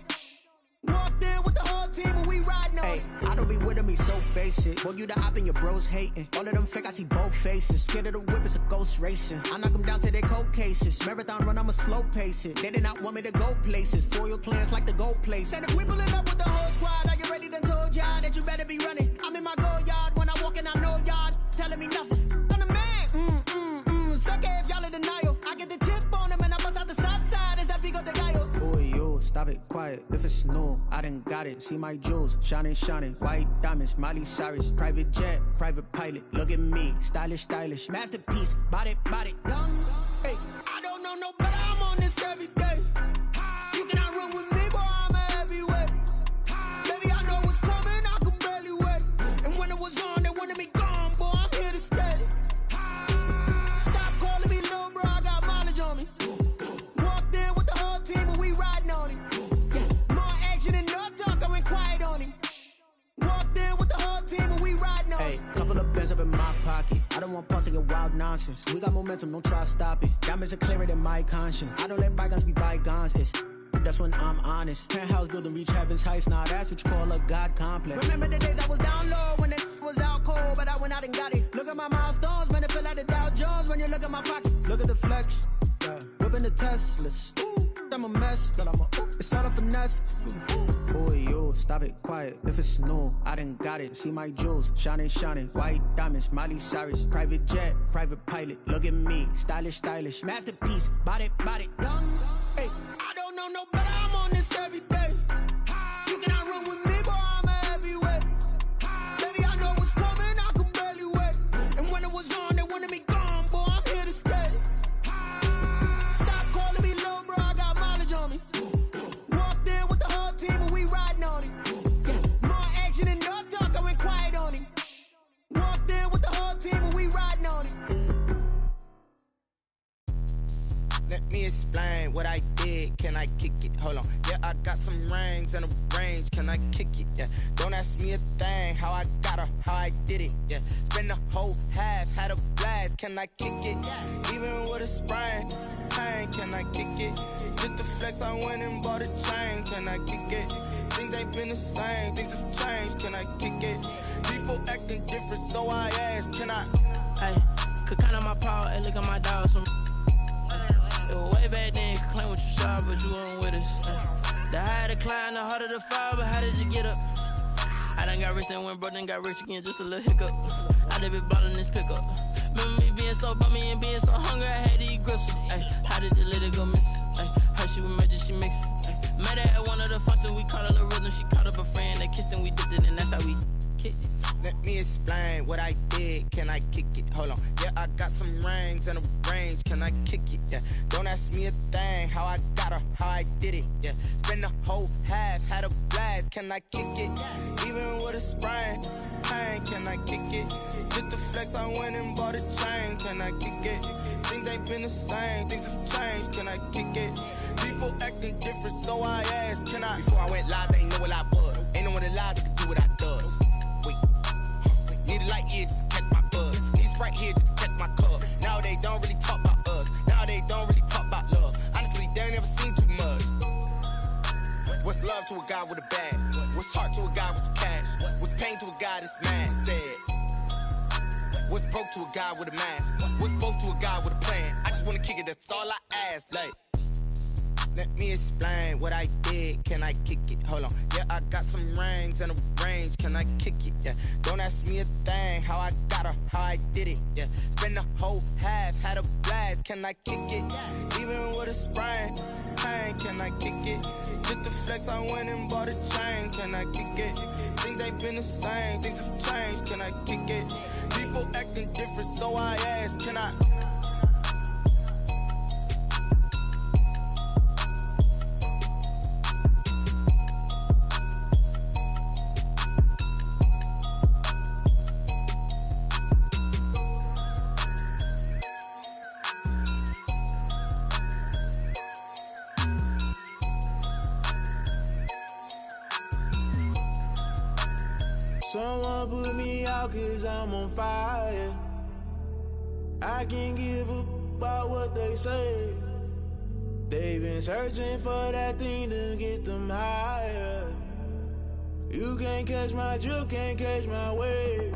Walked in with the whole team and we riding on him. I don't be with him, he's so basic. Boy, you the op and your bros hating. All of them fake, I see both faces. Scared of the whip, it's a ghost racing. I knock them down to their cold cases. Marathon run, I'ma slow pace it. They did not want me to go places. Foil plans like the gold place. And if we pulling up with the whole squad, are you ready? Done told y'all that you better be running. I'm in my go yard when I walk in, I know y'all telling me nothing. I'm the man. Suck it if y'all in denial. I get the chip on them and I bust out the south side. Is that Vigo de Gallo? Boy, yo, stop it, quiet. If it's new, I done got it. See my jewels, shining, shining. White diamonds, Miley Cyrus. Private jet, private pilot. Look at me, stylish, stylish. Masterpiece, body, young. Hey, I don't know no better, I'm on this every day. You cannot run with me, boy, I'm a heavyweight. Baby, I know what's coming, I could barely wait. And when it was on, they wanted me gone, boy, I'm here to stay. Stop calling me little bro, I got mileage on me. Walked in with the whole team and we riding on him. More action and no talk, I went quiet on him. Walked in with the whole team and we riding on him. Hey, couple of bands up in my pocket. I don't want pulse and wild nonsense. We got momentum, don't try to stop it. Diamonds are clearer than my conscience. I don't let bygones be bygones. It's that's when I'm honest. Penthouse building reach heaven's heights. Nah, that's what you call a God complex. Remember the days I was down low when it was out cold, but I went out and got it. Look at my milestones, man, it feel like the Dow Jones when you look at my pocket. Look at the flex, yeah. Whipping the Teslas. Ooh, I'm a mess, but it's all a finesse. Boy, yo, stop it, quiet. If it's new, I done got it. See my jewels, shining, shining. White diamonds, Miley Cyrus. Private jet, private pilot. Look at me, stylish, stylish. Masterpiece, body, young. Hey, I don't know no better, I'm on this every day. You cannot run with me, boy, I'm a heavyweight. Baby, I know what's coming, I could barely wait. And when it was on, they wanted me gone, boy, I'm here to stay. Stop calling me little bro, I got mileage on me. Walked in with the whole team and we riding on him. More action and no talk, I went quiet on him. Walked in with the whole team and we riding on him. Let me explain what I did. Can I kick it? Hold on. Yeah, I got some rings and a range. Can I kick it? Yeah. Don't ask me a thing. How I got her, how I did it. Yeah. Spend the whole half, had a blast. Can I kick it? Even with a sprain. Pain, can I kick it? Just the flex, I went and bought a chain. Can I kick it? Things ain't been the same. Things have changed. Can I kick it? People acting different, so I asked. Can I? Hey, could count on my power. Hey, look at my dogs. Way back then, could claim what you saw, but you weren't with us. The higher the climb, the harder the fall, but how did you get up? I done got rich and went broke, then got rich again, just a little hiccup. I done been ballin' this pickup. Remember me being so bummy and being so hungry, I had to eat gristle. Ay, how did the lady go miss? Ay, how she was magic, she mixed. Met her at one of the functions, we caught her the rhythm, she caught up a friend, they kissed and we dipped it, and that's how we kicked it. Let me explain what I did. Can I kick it? Hold on. Yeah, I got some rings and a range. Can I kick it? Yeah. Don't ask me a thing. How I got her, how I did it. Yeah. Spend the whole half, had a blast. Can I kick it? Even with a sprain. Pain, can I kick it? Just the flex, I went and bought a chain. Can I kick it? Things ain't been the same. Things have changed. Can I kick it? People acting different, so I asked. Can I? Before I went live, they ain't know what I was. Ain't no one alive that could do what I does. Need a light here just to catch my buzz. Need Sprite here just to catch my cup. Now they don't really talk about us. Now they don't really talk about love. Honestly, they ain't never seen too much. What's love to a guy with a bag? What's heart to a guy with some cash? What's pain to a guy that's mad? Said. What's broke to a guy with a mask? What's both to a guy with a plan? I just wanna kick it, that's all I ask. Like, let me explain what I did. Can I kick it? Hold on. Yeah, I got some rings and a range. Can I kick it? Yeah. Don't ask me a thing. How I got her, how I did it. Yeah. Spend the whole half, had a blast. Can I kick it? Even with a sprain. Pain, can I kick it? Just the flex, I went and bought a chain. Can I kick it? Things ain't been the same. Things have changed. Can I kick it? People acting different, so I asked. Can I? Someone put me out 'cause I'm on fire. I can't give up about what they say. They've been searching for that thing to get them higher. You can't catch my drift, can't catch my wave.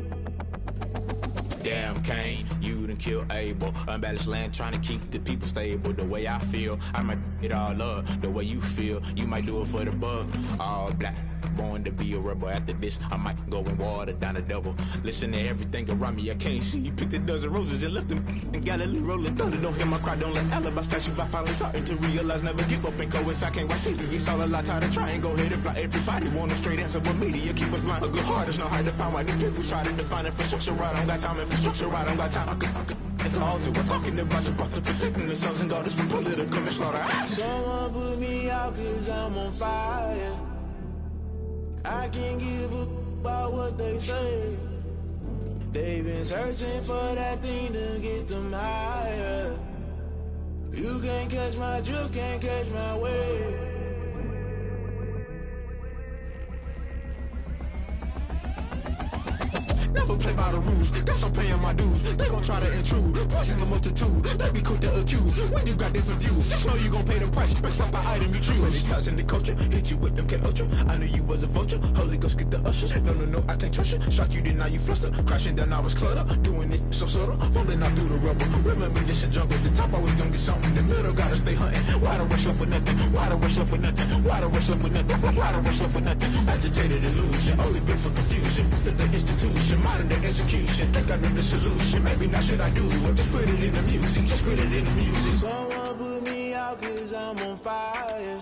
Damn Kane, you done killed Abel. Unbalanced land trying to keep the people stable. The way I feel, I might it all up. The way you feel, you might do it for the buck. All black, born to be a rebel. After this, I might go and water down the devil. Listen to everything around me, I can't see. You picked a dozen roses and left them in Galilee rolling thunder. Don't hear my cry, don't let alibis pass you. I finally starting to realize, never give up and go. I can't watch TV, it's all a lot. Tired of trying, go ahead and fly. Everybody want a straight answer, but media keep us blind. A good heart is not hard to find. Why the people try to define infrastructure right? I don't got time, infrastructure right, I don't got time. I could all to. We're talking about you, about to protecting the sons and daughters from political and slaughter. Someone put me out 'cause I'm on fire. I can't give up about what they say. They've been searching for that thing to get them higher. You can't catch my drift, can't catch my wave. Never play by the rules, guess I'm paying my dues. They gon' try to intrude, poison the multitude. They be quick to accuse, when you got different views. Just know you gon' pay the price, based off the item you choose. Many times in the culture, hit you with them K Ultra. I knew you was a vulture, Holy Ghost get the ushers. No, I can't trust you. Shock you, then now you fluster. Crashing down, I was clutter. Doing this so subtle, falling out through the rubble. Remember this in jungle, the top always gonna get something. The middle gotta stay hunting. Why the rush left for nothing? Why the rush left for nothing? Why the rush left for nothing? Why the rush left for nothing? Agitated illusion, only built for confusion. The institution, modern day execution. Think I know the solution. Maybe not should I do it? Just put it in the music. Just put it in the music. Someone put me out 'cause I'm on fire.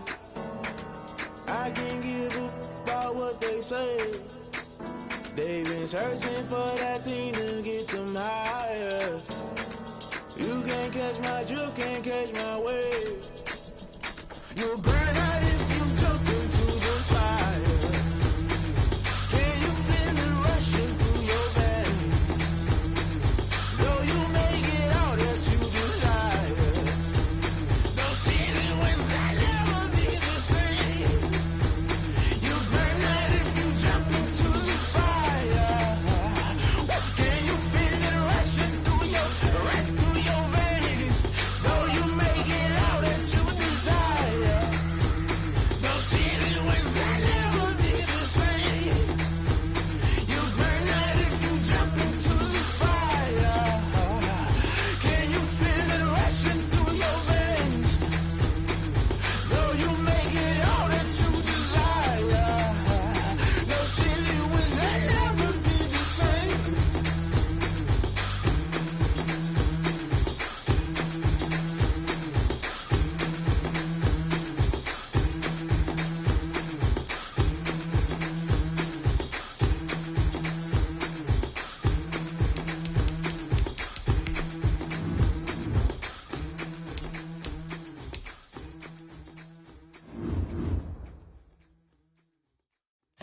I can't give up about what they say. They've been searching for that thing to get them higher. You can't catch my drift, can't catch my wave. You'll burn out if you jump into the fire. Can you feel it rushing through your veins? Though you may get all that you desire,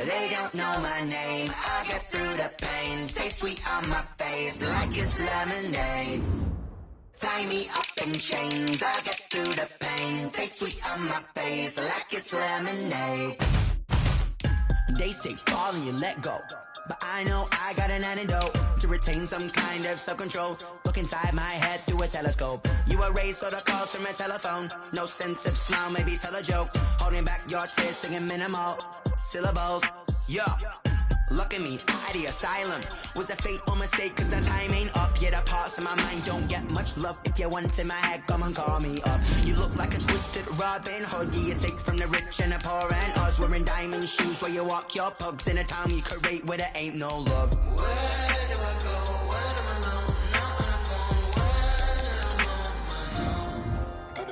They don't know my name. I get through the pain. Taste sweet on my face like it's lemonade. Tie me up in chains. I get through the pain. Taste sweet on my face like it's lemonade. They say fall and you let go, but I know I got an antidote to retain some kind of self-control. Look inside my head through a telescope. You erase all the calls from a telephone. No sense of smile, maybe tell a joke. Holding back your tears, singing minimal syllables. Yeah, look at me, out of the asylum. Was a fate or mistake, cause the time ain't up. Yet the parts of my mind don't get much love. If you want in my head, come and call me up. You look like a twisted Robin Hood. You take from the rich and the poor and us. Wearing diamond shoes where you walk your pugs. In a town you create where there ain't no love. Where do I go? When am I alone? Not on the phone. When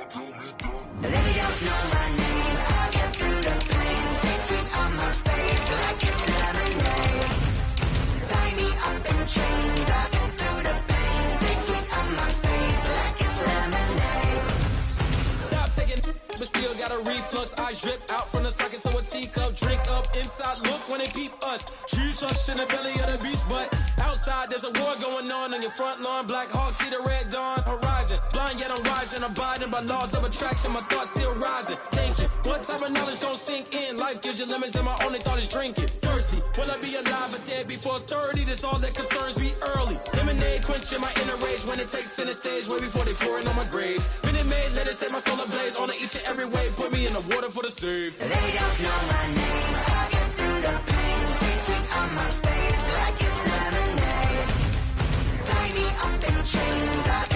am I alone? They don't know my name. I get through the pain. Taste sweet on my face like it's lemonade. Tie me up in chains. I get through the pain. Taste sweet on my face like it's lemonade. Stop taking, but still got a reflux. Eyes drip out from the socket to a teacup. Drink up inside, look when they peep us. Choose us in the belly of the beast, but outside there's a war going on your front lawn. Black Hawk, see the red dawn horizon. Blind yet I'm rising, abiding by laws of attraction. My thoughts still rising, thinking what type of knowledge don't sink in. Life gives you lemons and my only thought is drinking. Thirsty, will I be alive or dead before 30? That's all that concerns me early. Lemonade quenching my inner rage when it takes center stage way before they pour it on my grave. Minute Maid, let it set my soul ablaze on each and every way. Put me in the water for the save. They don't know my name. I get through the pain. Taste sweet on my face like it's lemonade. Tie me up in chains. I